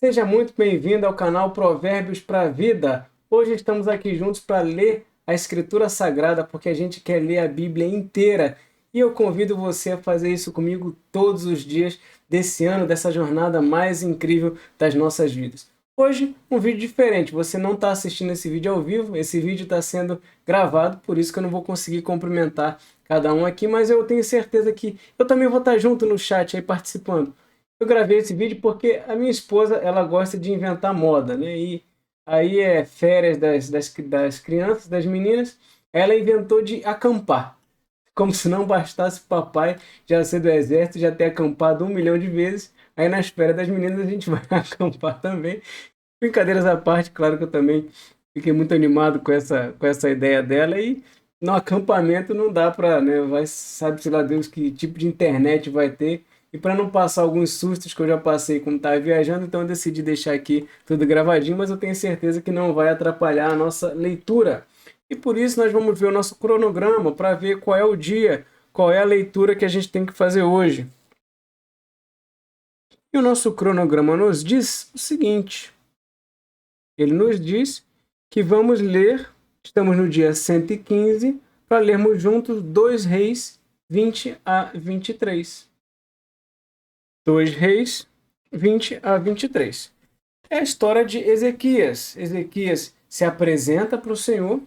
Seja muito bem-vindo ao canal Provérbios para a Vida. Hoje estamos aqui juntos para ler a Escritura Sagrada, porque a gente quer ler a Bíblia inteira. E eu convido você a fazer isso comigo todos os dias desse ano, dessa jornada mais incrível das nossas vidas. Hoje, um vídeo diferente. Você não está assistindo esse vídeo ao vivo, esse vídeo está sendo gravado, por isso que eu não vou conseguir cumprimentar cada um aqui, mas eu tenho certeza que eu também vou estar junto no chat aí participando. Eu gravei esse vídeo porque a minha esposa, ela gosta de inventar moda, né? E aí é férias das crianças, das meninas, ela inventou de acampar. Como se não bastasse o papai já ser do exército, já ter acampado 1 milhão de vezes. Aí nas férias das meninas a gente vai acampar também. Brincadeiras à parte, claro que eu também fiquei muito animado com essa ideia dela. E no acampamento não dá para, né? Vai, sabe-se lá Deus que tipo de internet vai ter. E para não passar alguns sustos que eu já passei quando estava viajando, então eu decidi deixar aqui tudo gravadinho, mas eu tenho certeza que não vai atrapalhar a nossa leitura. E por isso nós vamos ver o nosso cronograma para ver qual é o dia, qual é a leitura que a gente tem que fazer hoje. E o nosso cronograma nos diz o seguinte: ele nos diz que vamos ler, estamos no dia 115, para lermos juntos 2 Reis 20 a 23. 2 Reis 20 a 23. É a história de Ezequias. Ezequias se apresenta para o Senhor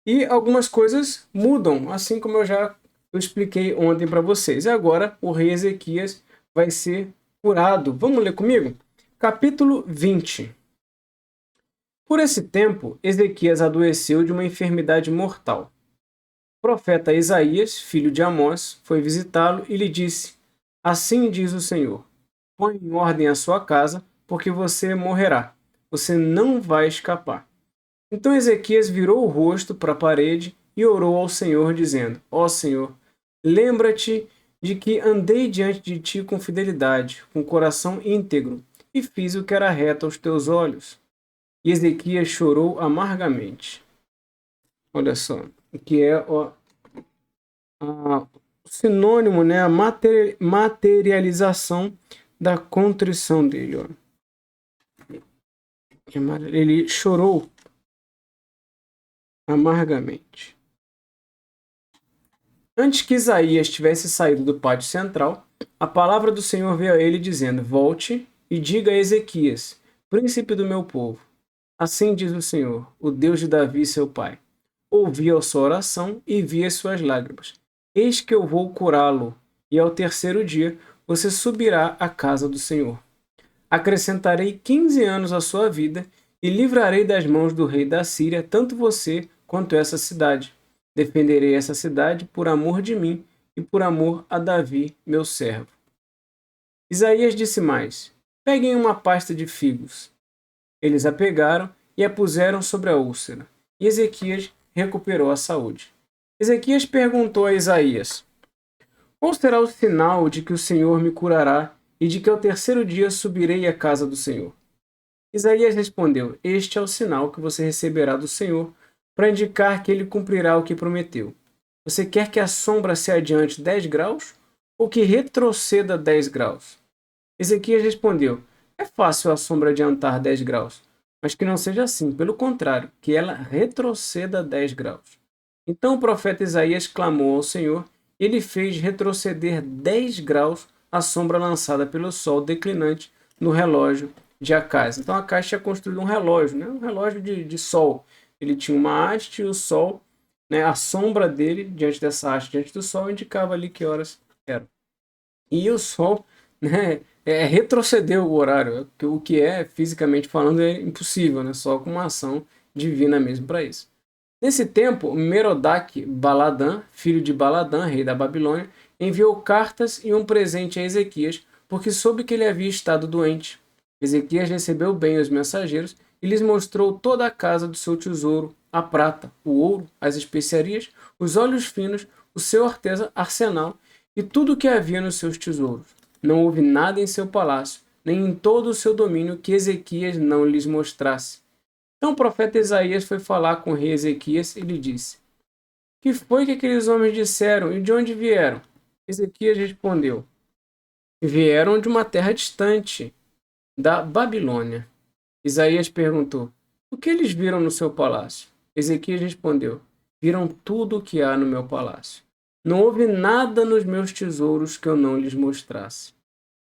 e algumas coisas mudam, assim como eu expliquei ontem para vocês. E agora o rei Ezequias vai ser curado. Vamos ler comigo? Capítulo 20. Por esse tempo, Ezequias adoeceu de uma enfermidade mortal. O profeta Isaías, filho de Amós, foi visitá-lo e lhe disse: Assim diz o Senhor: Põe em ordem a sua casa, porque você morrerá. Você não vai escapar. Então Ezequias virou o rosto para a parede e orou ao Senhor, dizendo: Ó Senhor, lembra-te de que andei diante de ti com fidelidade, com coração íntegro, e fiz o que era reto aos teus olhos. E Ezequias chorou amargamente. Olha só, o que é o sinônimo, né, a materialização da contrição dele. Ó. Ele chorou amargamente. Antes que Isaías tivesse saído do pátio central, a palavra do Senhor veio a ele dizendo: Volte e diga a Ezequias, príncipe do meu povo. Assim diz o Senhor, o Deus de Davi, seu pai. Ouvi a sua oração e vi as suas lágrimas. Eis que eu vou curá-lo, e ao terceiro dia você subirá à casa do Senhor. Acrescentarei 15 anos à sua vida e livrarei das mãos do rei da Síria tanto você quanto essa cidade. Defenderei essa cidade por amor de mim e por amor a Davi, meu servo. Isaías disse mais: Peguem uma pasta de figos. Eles a pegaram e a puseram sobre a úlcera. E Ezequias recuperou a saúde. Ezequias perguntou a Isaías: Qual será o sinal de que o Senhor me curará e de que ao terceiro dia subirei à casa do Senhor? Isaías respondeu: Este é o sinal que você receberá do Senhor, para indicar que ele cumprirá o que prometeu. Você quer que a sombra se adiante 10 graus ou que retroceda 10 graus? Ezequias respondeu: É fácil a sombra adiantar 10 graus, mas que não seja assim, pelo contrário, que ela retroceda 10 graus. Então o profeta Isaías clamou ao Senhor e ele fez retroceder 10 graus a sombra lançada pelo sol declinante no relógio de Acás. Então Acás tinha construído um relógio, né? Um relógio de sol. Ele tinha uma haste e o sol, né? A sombra dele diante dessa haste, diante do sol, indicava ali que horas eram. E o sol, né, retrocedeu o horário, o que é, fisicamente falando, é impossível, né? Só com uma ação divina mesmo para isso. Nesse tempo, Merodach-Baladã, filho de Baladã, rei da Babilônia, enviou cartas e um presente a Ezequias, porque soube que ele havia estado doente. Ezequias recebeu bem os mensageiros e lhes mostrou toda a casa do seu tesouro, a prata, o ouro, as especiarias, os óleos finos, o seu arsenal e tudo o que havia nos seus tesouros. Não houve nada em seu palácio, nem em todo o seu domínio que Ezequias não lhes mostrasse. Então o profeta Isaías foi falar com o rei Ezequias e lhe disse: Que foi que aqueles homens disseram e de onde vieram? Ezequias respondeu: Vieram de uma terra distante. da Babilônia. Isaías perguntou: o que eles viram no seu palácio? Ezequias respondeu: viram tudo o que há no meu palácio. Não houve nada nos meus tesouros que eu não lhes mostrasse.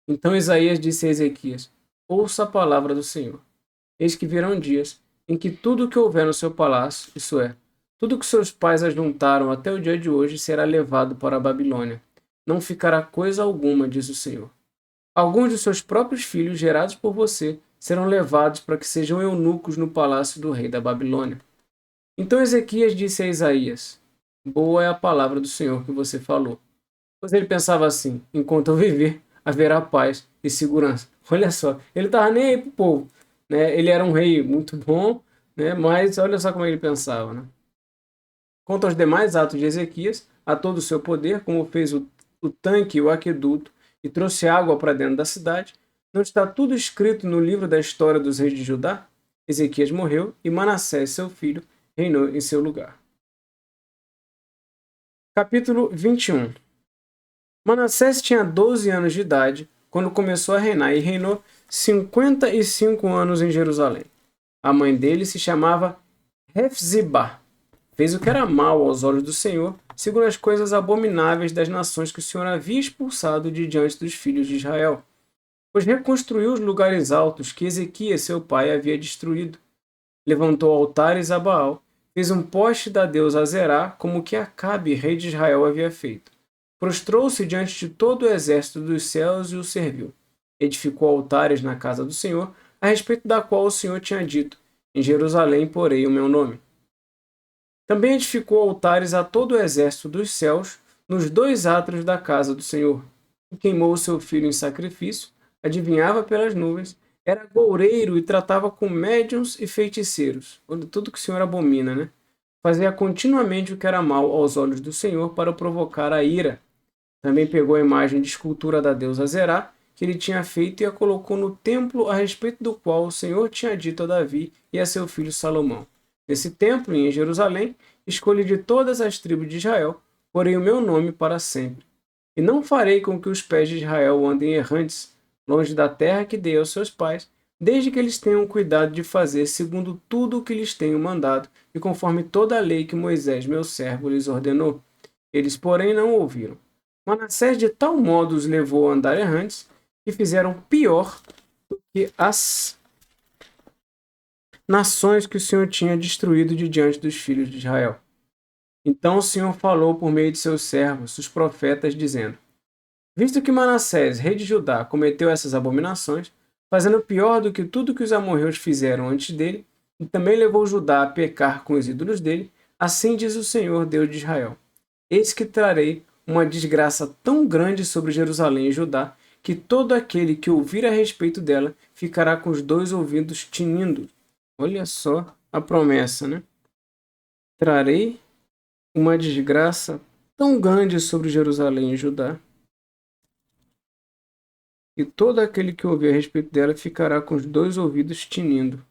Então Isaías disse a Ezequias: ouça a palavra do Senhor. Eis que virão dias em que tudo o que houver no seu palácio, isso é, tudo que seus pais ajuntaram até o dia de hoje, será levado para a Babilônia. Não ficará coisa alguma, diz o Senhor. Alguns de seus próprios filhos, gerados por você, serão levados para que sejam eunucos no palácio do rei da Babilônia. Então Ezequias disse a Isaías: boa é a palavra do Senhor que você falou. Pois ele pensava assim: enquanto eu viver, haverá paz e segurança. Olha só, ele estava nem aí pro povo, né? Ele era um rei muito bom, né? Mas olha só como ele pensava, né? Quanto aos demais atos de Ezequias, a todo o seu poder, como fez o tanque e o aqueduto, e trouxe água para dentro da cidade, não está tudo escrito no livro da história dos reis de Judá? Ezequias morreu e Manassés, seu filho, reinou em seu lugar. Capítulo 21. Manassés tinha 12 anos de idade quando começou a reinar e reinou 55 anos em Jerusalém. A mãe dele se chamava Hefzibá. Fez o que era mal aos olhos do Senhor, segundo as coisas abomináveis das nações que o Senhor havia expulsado de diante dos filhos de Israel. Pois reconstruiu os lugares altos que Ezequias, seu pai, havia destruído. Levantou altares a Baal, fez um poste da deusa Azerá, como que Acabe, rei de Israel, havia feito. Prostrou-se diante de todo o exército dos céus e o serviu. Edificou altares na casa do Senhor, a respeito da qual o Senhor tinha dito: em Jerusalém porei o meu nome. Também edificou altares a todo o exército dos céus, nos 2 átrios da casa do Senhor. E queimou seu filho em sacrifício, adivinhava pelas nuvens, era goureiro e tratava com médiuns e feiticeiros. Tudo que o Senhor abomina, né? Fazia continuamente o que era mal aos olhos do Senhor para provocar a ira. Também pegou a imagem de escultura da deusa Zerá, que ele tinha feito, e a colocou no templo a respeito do qual o Senhor tinha dito a Davi e a seu filho Salomão. Nesse templo, e em Jerusalém, escolhi de todas as tribos de Israel, porei o meu nome para sempre. E não farei com que os pés de Israel andem errantes, longe da terra que dei aos seus pais, desde que eles tenham cuidado de fazer segundo tudo o que lhes tenho mandado, e conforme toda a lei que Moisés, meu servo, lhes ordenou. Eles, porém, não ouviram. Manassés de tal modo os levou a andar errantes, que fizeram pior do que as nações que o Senhor tinha destruído de diante dos filhos de Israel. Então o Senhor falou por meio de seus servos, os profetas, dizendo: visto que Manassés, rei de Judá, cometeu essas abominações, fazendo pior do que tudo que os amorreus fizeram antes dele, e também levou Judá a pecar com os ídolos dele, assim diz o Senhor, Deus de Israel: eis que trarei uma desgraça tão grande sobre Jerusalém e Judá, que todo aquele que ouvir a respeito dela ficará com os 2 ouvidos tinindo. Olha só a promessa, né? Trarei uma desgraça tão grande sobre Jerusalém e Judá, e todo aquele que ouvir a respeito dela ficará com os 2 ouvidos tinindo.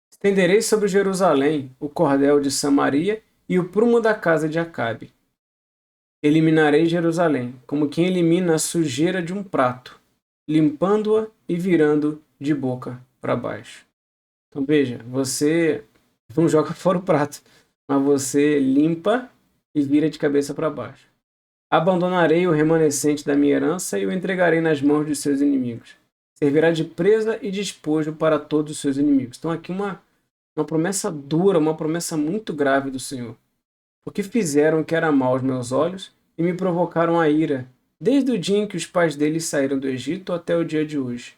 Estenderei sobre Jerusalém o cordel de Samaria e o prumo da casa de Acabe. Eliminarei Jerusalém, como quem elimina a sujeira de um prato, limpando-a e virando de boca para baixo. Então veja, você não joga fora o prato, mas você limpa e vira de cabeça para baixo. Abandonarei o remanescente da minha herança e o entregarei nas mãos de seus inimigos. Servirá de presa e despojo para todos os seus inimigos. Então aqui uma promessa dura, uma promessa muito grave do Senhor. Porque fizeram o que era mal aos meus olhos e me provocaram a ira, desde o dia em que os pais deles saíram do Egito até o dia de hoje.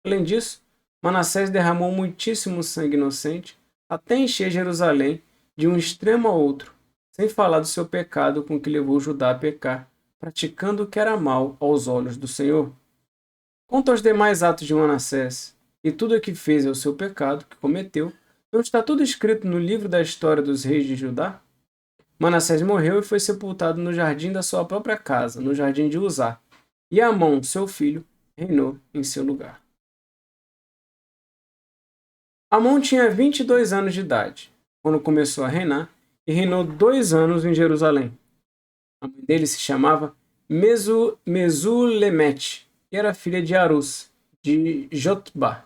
Além disso, Manassés derramou muitíssimo sangue inocente, até encher Jerusalém de um extremo a outro, sem falar do seu pecado com que levou Judá a pecar, praticando o que era mal aos olhos do Senhor. Quanto aos demais atos de Manassés, e tudo o que fez ao seu pecado, que cometeu, não está tudo escrito no livro da história dos reis de Judá? Manassés morreu e foi sepultado no jardim da sua própria casa, no jardim de Uzá, e Amon, seu filho, reinou em seu lugar. Amon tinha 22 anos de idade, quando começou a reinar, e reinou 2 anos em Jerusalém. A mãe dele se chamava Mesulemete, e era filha de Arus, de Jotbá.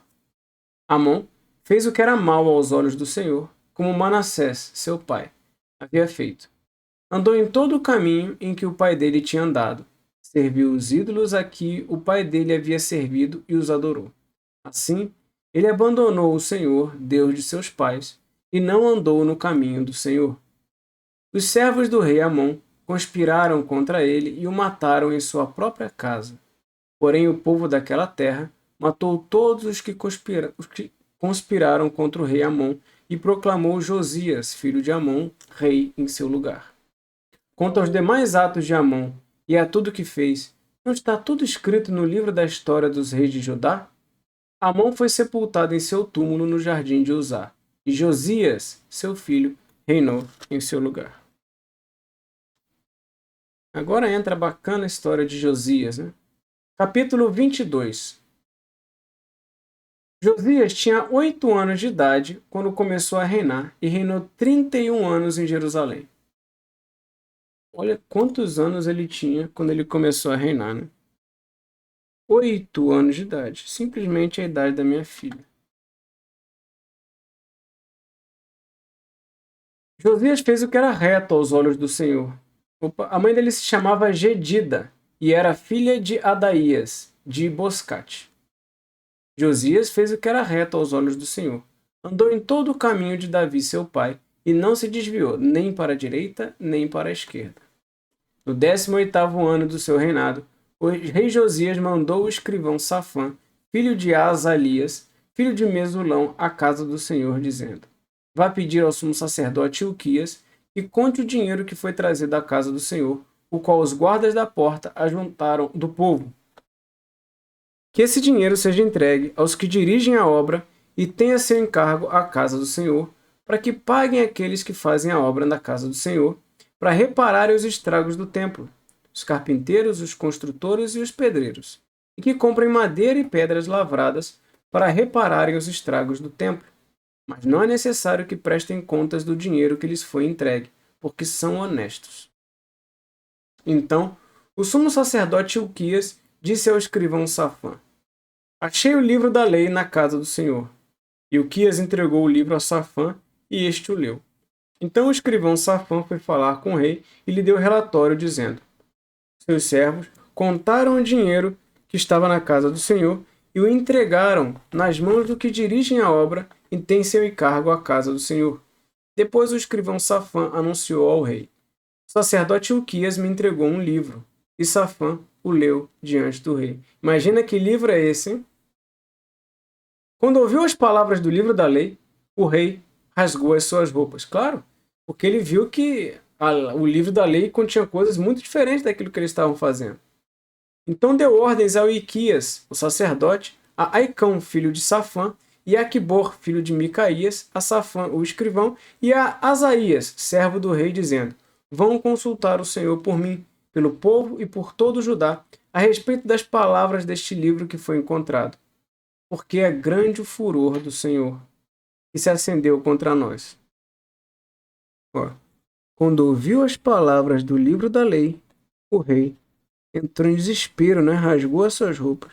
Amon fez o que era mal aos olhos do Senhor, como Manassés, seu pai, havia feito. Andou em todo o caminho em que o pai dele tinha andado. Serviu os ídolos a que o pai dele havia servido e os adorou. Assim, ele abandonou o Senhor, Deus de seus pais, e não andou no caminho do Senhor. Os servos do rei Amon conspiraram contra ele e o mataram em sua própria casa. Porém, o povo daquela terra matou todos os que conspiraram contra o rei Amon e proclamou Josias, filho de Amon, rei em seu lugar. Quanto aos demais atos de Amon e a tudo que fez, não está tudo escrito no livro da história dos reis de Judá? Amon foi sepultado em seu túmulo no jardim de Uzá, e Josias, seu filho, reinou em seu lugar. Agora entra a bacana história de Josias, né? Capítulo 22. Josias tinha 8 anos de idade quando começou a reinar e reinou 31 anos em Jerusalém. Olha quantos anos ele tinha quando ele começou a reinar, né? 8 anos de idade, simplesmente a idade da minha filha. Josias fez o que era reto aos olhos do Senhor. A mãe dele se chamava Gedida e era filha de Adaías, de Boscate. Josias fez o que era reto aos olhos do Senhor. Andou em todo o caminho de Davi, seu pai, e não se desviou nem para a direita, nem para a esquerda. No 18º ano do seu reinado, o rei Josias mandou o escrivão Safã, filho de Azalias, filho de Mesulão, à casa do Senhor, dizendo: Vá pedir ao sumo sacerdote Hilquias que conte o dinheiro que foi trazido da casa do Senhor, o qual os guardas da porta ajuntaram do povo. Que esse dinheiro seja entregue aos que dirigem a obra e tenha seu encargo a casa do Senhor, para que paguem aqueles que fazem a obra na casa do Senhor, para repararem os estragos do templo, os carpinteiros, os construtores e os pedreiros, e que comprem madeira e pedras lavradas para repararem os estragos do templo. Mas não é necessário que prestem contas do dinheiro que lhes foi entregue, porque são honestos. Então, o sumo sacerdote Hilquias disse ao escrivão Safã: Achei o livro da lei na casa do Senhor. Hilquias entregou o livro a Safã e este o leu. Então o escrivão Safã foi falar com o rei e lhe deu relatório, dizendo: Seus servos contaram o dinheiro que estava na casa do Senhor e o entregaram nas mãos do que dirigem a obra e tem seu encargo à casa do Senhor. Depois o escrivão Safã anunciou ao rei: O sacerdote Hilquias me entregou um livro, e Safã o leu diante do rei. Imagina que livro é esse, hein? Quando ouviu as palavras do livro da lei, o rei rasgou as suas roupas. Claro, porque ele viu que o livro da lei continha coisas muito diferentes daquilo que eles estavam fazendo. Então deu ordens ao Hilquias, o sacerdote, a Aicão, filho de Safã, e a Aquibor, filho de Micaías, a Safã, o escrivão, e a Asaías, servo do rei, dizendo: Vão consultar o Senhor por mim, pelo povo e por todo o Judá, a respeito das palavras deste livro que foi encontrado. Porque é grande o furor do Senhor, que se acendeu contra nós. Quando ouviu as palavras do livro da lei, o rei entrou em desespero, né? Rasgou as suas roupas.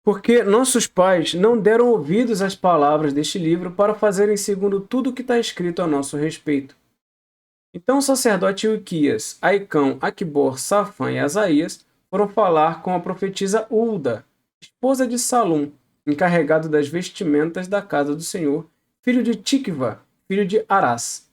Porque nossos pais não deram ouvidos às palavras deste livro para fazerem segundo tudo o que está escrito a nosso respeito. Então o sacerdote Hilquias, Aicão, Aquibor, Safã e Asaías foram falar com a profetisa Hulda, esposa de Salum, encarregado das vestimentas da casa do Senhor, filho de Tikva, filho de Arás.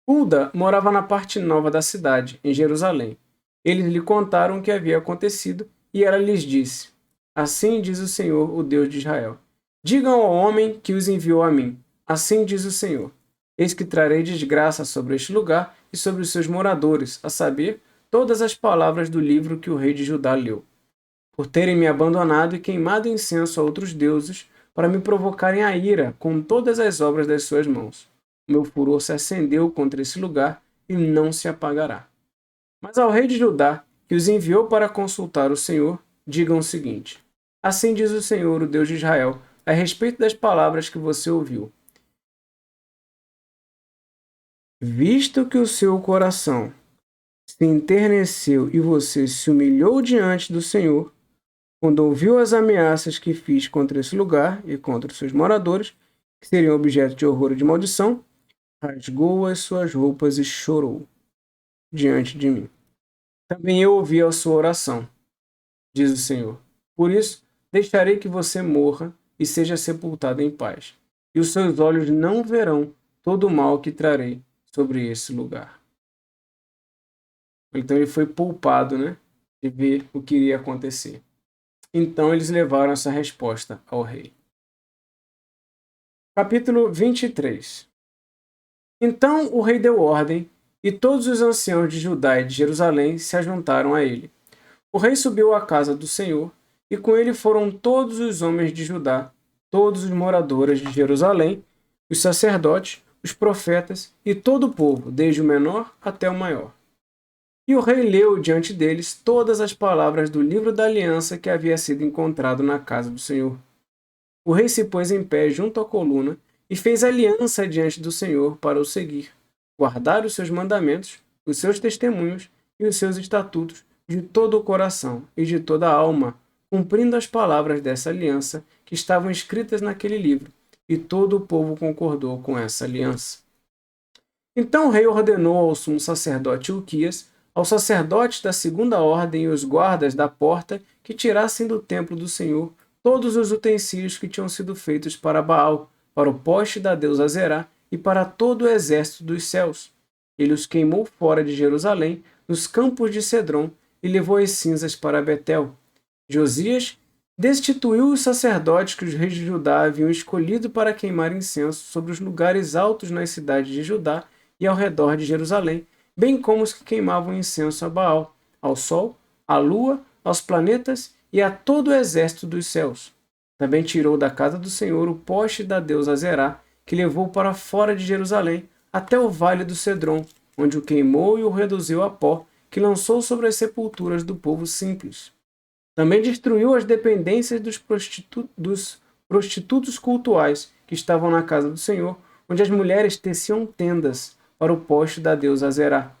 Hulda morava na parte nova da cidade, em Jerusalém. Eles lhe contaram o que havia acontecido e ela lhes disse: Assim diz o Senhor, o Deus de Israel. Digam ao homem que os enviou a mim. Assim diz o Senhor. Eis que trarei desgraça sobre este lugar e sobre os seus moradores, a saber, todas as palavras do livro que o rei de Judá leu. Por terem me abandonado e queimado incenso a outros deuses, para me provocarem a ira com todas as obras das suas mãos. O meu furor se acendeu contra esse lugar e não se apagará. Mas ao rei de Judá, que os enviou para consultar o Senhor, digam o seguinte: Assim diz o Senhor, o Deus de Israel, a respeito das palavras que você ouviu. Visto que o seu coração se enterneceu e você se humilhou diante do Senhor, quando ouviu as ameaças que fiz contra esse lugar e contra os seus moradores, que seriam objeto de horror e de maldição, rasgou as suas roupas e chorou diante de mim. Também eu ouvi a sua oração, diz o Senhor. Por isso, deixarei que você morra e seja sepultado em paz, e os seus olhos não verão todo o mal que trarei sobre esse lugar. Então ele foi poupado, né, de ver o que iria acontecer. Então eles levaram essa resposta ao rei. Capítulo 23. Então o rei deu ordem, e todos os anciãos de Judá e de Jerusalém se ajuntaram a ele. O rei subiu à casa do Senhor, e com ele foram todos os homens de Judá, todos os moradores de Jerusalém, os sacerdotes, os profetas e todo o povo, desde o menor até o maior. E o rei leu diante deles todas as palavras do livro da aliança que havia sido encontrado na casa do Senhor. O rei se pôs em pé junto à coluna e fez aliança diante do Senhor para o seguir, guardar os seus mandamentos, os seus testemunhos e os seus estatutos de todo o coração e de toda a alma, cumprindo as palavras dessa aliança que estavam escritas naquele livro, e todo o povo concordou com essa aliança. Então o rei ordenou ao sumo sacerdote Ilquias, aos sacerdotes da segunda ordem e os guardas da porta que tirassem do templo do Senhor todos os utensílios que tinham sido feitos para Baal, para o poste da deusa Azerá e para todo o exército dos céus. Ele os queimou fora de Jerusalém, nos campos de Cedron, e levou as cinzas para Betel. Josias destituiu os sacerdotes que os reis de Judá haviam escolhido para queimar incenso sobre os lugares altos nas cidades de Judá e ao redor de Jerusalém, bem como os que queimavam incenso a Baal, ao sol, à lua, aos planetas e a todo o exército dos céus. Também tirou da casa do Senhor o poste da deusa Azerá, que levou para fora de Jerusalém, até o vale do Cedron, onde o queimou e o reduziu a pó, que lançou sobre as sepulturas do povo simples. Também destruiu as dependências dos prostitutos cultuais que estavam na casa do Senhor, onde as mulheres teciam tendas para o poste da deusa Azerá.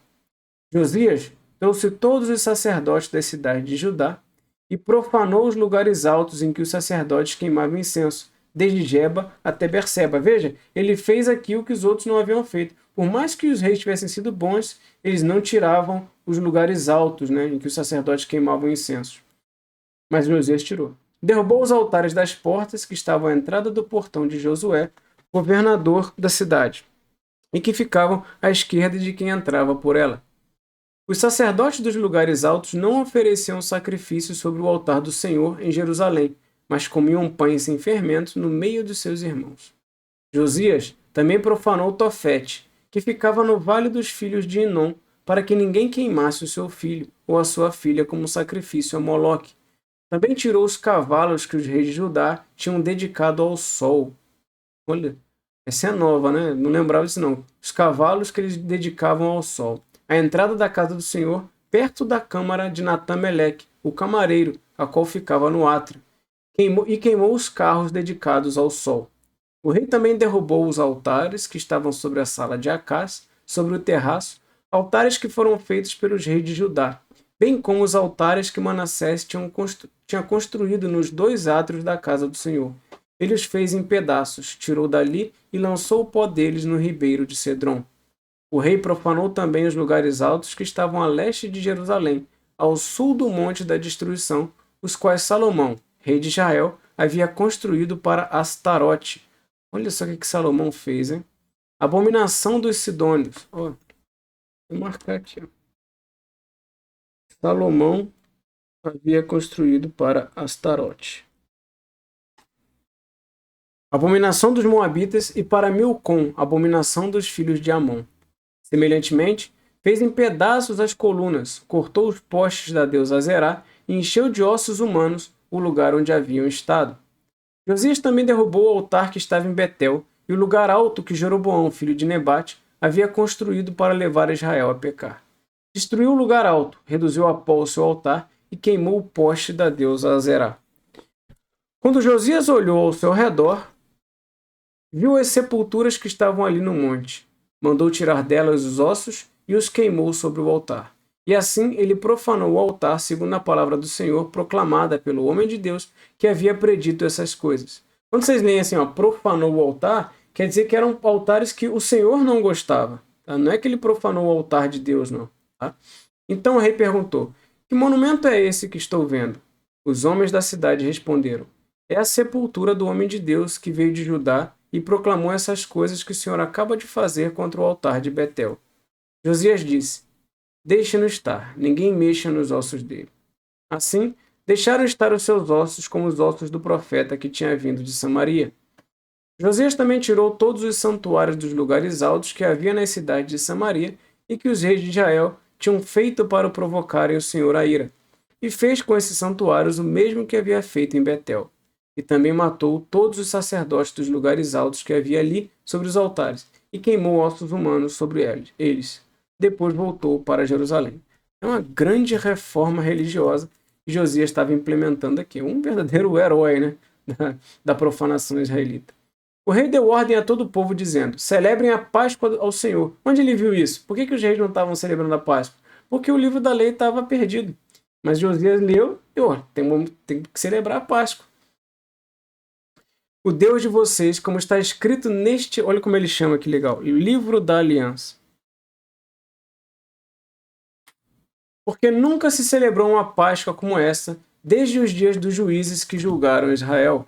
Josias trouxe todos os sacerdotes das cidades de Judá e profanou os lugares altos em que os sacerdotes queimavam incenso, desde Geba até Berseba. Veja, ele fez aqui o que os outros não haviam feito. Por mais que os reis tivessem sido bons, eles não tiravam os lugares altos, né, em que os sacerdotes queimavam incenso. Mas Josias tirou. Derrubou os altares das portas que estavam à entrada do portão de Josué, governador da cidade, e que ficavam à esquerda de quem entrava por ela. Os sacerdotes dos lugares altos não ofereciam sacrifícios sobre o altar do Senhor em Jerusalém, mas comiam pães sem fermento no meio dos seus irmãos. Josias também profanou Tofete, que ficava no vale dos filhos de Inom, para que ninguém queimasse o seu filho ou a sua filha como sacrifício a Moloque. Também tirou os cavalos que os reis de Judá tinham dedicado ao sol. Olha, essa é nova, né? Não lembrava disso não. Os cavalos que eles dedicavam ao sol. A entrada da casa do Senhor, perto da câmara de Natã-Meleque, o camareiro, a qual ficava no átrio. Queimou os carros dedicados ao sol. O rei também derrubou os altares que estavam sobre a sala de Acás, sobre o terraço, altares que foram feitos pelos reis de Judá, bem como os altares que Manassés tinha construído nos 2 átrios da casa do Senhor. Ele os fez em pedaços, tirou dali e lançou o pó deles no ribeiro de Cedron. O rei profanou também os lugares altos que estavam a leste de Jerusalém, ao sul do Monte da Destruição, os quais Salomão, rei de Israel, havia construído para Astarote. Olha só o que Salomão fez, hein? Abominação dos Sidônios. Ó, vou marcar aqui. Ó. Salomão havia construído para Astarote. Abominação dos Moabitas e para Milcom, abominação dos filhos de Amon. Semelhantemente, fez em pedaços as colunas, cortou os postes da deusa Azerá e encheu de ossos humanos o lugar onde haviam estado. Josias também derrubou o altar que estava em Betel e o lugar alto que Jeroboão, filho de Nebate, havia construído para levar Israel a pecar. Destruiu o lugar alto, reduziu a pó o seu altar e queimou o poste da deusa Azerá. Quando Josias olhou ao seu redor, viu as sepulturas que estavam ali no monte. Mandou tirar delas os ossos e os queimou sobre o altar. E assim ele profanou o altar segundo a palavra do Senhor, proclamada pelo homem de Deus, que havia predito essas coisas. Quando vocês leem assim, ó, profanou o altar, quer dizer que eram altares que o Senhor não gostava. Tá? Não é que ele profanou o altar de Deus, não. Tá? Então o rei perguntou, que monumento é esse que estou vendo? Os homens da cidade responderam, é a sepultura do homem de Deus que veio de Judá e proclamou essas coisas que o Senhor acaba de fazer contra o altar de Betel. Josias disse, deixe-no estar, ninguém mexa nos ossos dele. Assim, deixaram estar os seus ossos como os ossos do profeta que tinha vindo de Samaria. Josias também tirou todos os santuários dos lugares altos que havia na cidade de Samaria e que os reis de Israel tinham feito para provocarem o Senhor a ira, e fez com esses santuários o mesmo que havia feito em Betel. E também matou todos os sacerdotes dos lugares altos que havia ali sobre os altares, e queimou ossos humanos sobre eles. Depois voltou para Jerusalém. É uma grande reforma religiosa que Josias estava implementando aqui. Um verdadeiro herói, né, da profanação israelita. O rei deu ordem a todo o povo, dizendo, celebrem a Páscoa ao Senhor. Onde ele viu isso? Por que os reis não estavam celebrando a Páscoa? Porque o livro da lei estava perdido. Mas Josias leu e, tem que celebrar a Páscoa. O Deus de vocês, como está escrito neste... Olha como ele chama, que legal. Livro da Aliança. Porque nunca se celebrou uma Páscoa como essa, desde os dias dos juízes que julgaram Israel.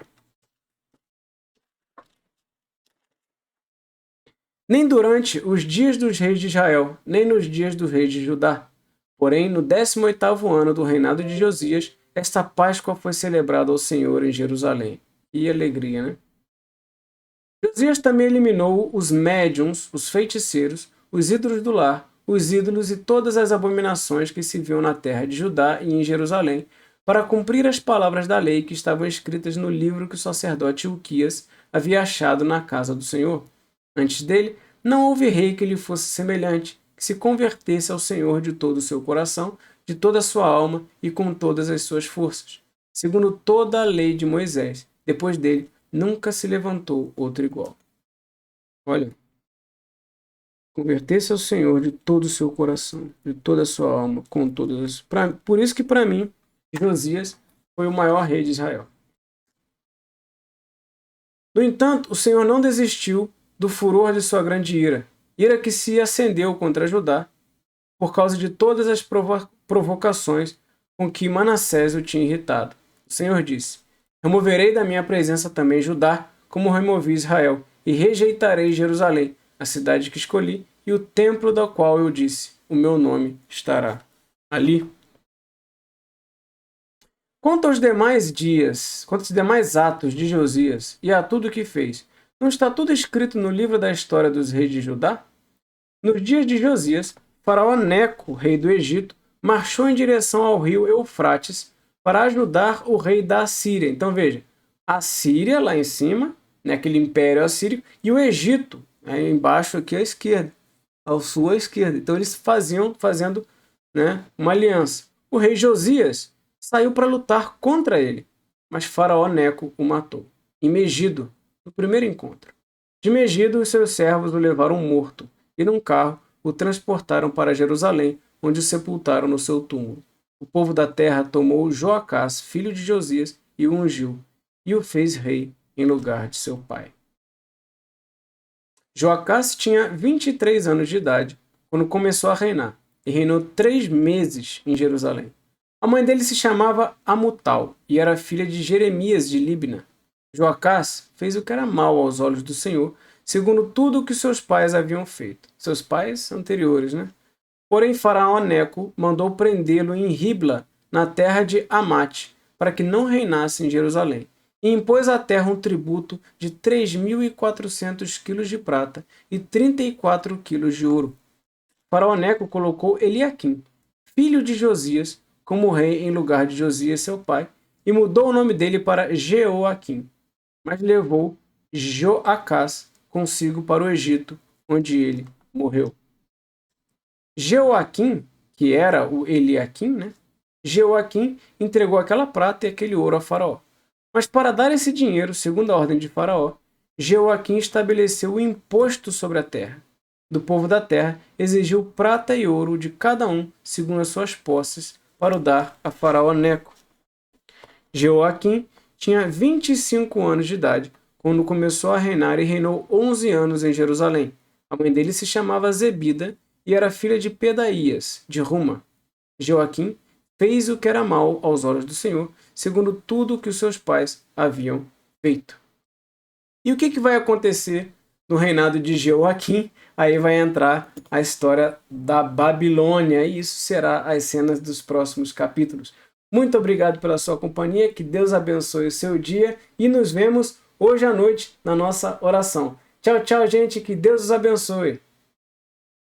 Nem durante os dias dos reis de Israel, nem nos dias dos reis de Judá. Porém, no 18º ano do reinado de Josias, esta Páscoa foi celebrada ao Senhor em Jerusalém. Que alegria, né? Josias também eliminou os médiuns, os feiticeiros, os ídolos do lar, os ídolos e todas as abominações que se viam na terra de Judá e em Jerusalém, para cumprir as palavras da lei que estavam escritas no livro que o sacerdote Hilquias havia achado na casa do Senhor. Antes dele, não houve rei que lhe fosse semelhante, que se convertesse ao Senhor de todo o seu coração, de toda a sua alma e com todas as suas forças, segundo toda a lei de Moisés. Depois dele, nunca se levantou outro igual. Olha, converter-se ao Senhor de todo o seu coração, de toda a sua alma, com todas as... Por isso que para mim, Josias foi o maior rei de Israel. No entanto, o Senhor não desistiu do furor de sua grande ira que se acendeu contra Judá, por causa de todas as provocações com que Manassés o tinha irritado. O Senhor disse, removerei da minha presença também Judá, como removi Israel, e rejeitarei Jerusalém, a cidade que escolhi, e o templo da qual eu disse, o meu nome estará ali. Quanto aos demais atos de Josias e a tudo o que fez, não está tudo escrito no livro da história dos reis de Judá? Nos dias de Josias, Faraó Neco, rei do Egito, marchou em direção ao rio Eufrates para ajudar o rei da Assíria. Então veja, a Síria lá em cima, né, aquele império assírio, e o Egito, aí embaixo aqui à esquerda, ao sul à esquerda. Então eles fazendo, né, uma aliança. O rei Josias saiu para lutar contra ele, mas Faraó Neco o matou. Em Megido, no primeiro encontro. De Megido, os seus servos o levaram morto, e num carro o transportaram para Jerusalém, onde o sepultaram no seu túmulo. O povo da terra tomou Joacás, filho de Josias, e o ungiu, e o fez rei em lugar de seu pai. Joacás tinha 23 anos de idade quando começou a reinar, e reinou 3 meses em Jerusalém. A mãe dele se chamava Amutal, e era filha de Jeremias de Libna. Joacás fez o que era mal aos olhos do Senhor, segundo tudo o que seus pais haviam feito. Seus pais anteriores, né? Porém, Faraó Neco mandou prendê-lo em Ribla, na terra de Amate, para que não reinasse em Jerusalém, e impôs à terra um tributo de 3.400 quilos de prata e 34 quilos de ouro. Faraó Neco colocou Eliaquim, filho de Josias, como rei em lugar de Josias, seu pai, e mudou o nome dele para Jeoaquim, mas levou Joacás consigo para o Egito, onde ele morreu. Jeoaquim, que era o Eliaquim, né? Jeoaquim entregou aquela prata e aquele ouro a Faraó. Mas para dar esse dinheiro, segundo a ordem de Faraó, Jeoaquim estabeleceu o imposto sobre a terra. do povo da terra, exigiu prata e ouro de cada um, segundo as suas posses, para o dar a Faraó Neco. Jeoaquim tinha 25 anos de idade quando começou a reinar e reinou 11 anos em Jerusalém. A mãe dele se chamava Zebida e era filha de Pedaías, de Ruma. Jeoaquim fez o que era mal aos olhos do Senhor, segundo tudo o que os seus pais haviam feito. E o que vai acontecer no reinado de Jeoaquim? Aí vai entrar a história da Babilônia, e isso será as cenas dos próximos capítulos. Muito obrigado pela sua companhia, que Deus abençoe o seu dia e nos vemos hoje à noite na nossa oração. Tchau, tchau, gente, que Deus os abençoe.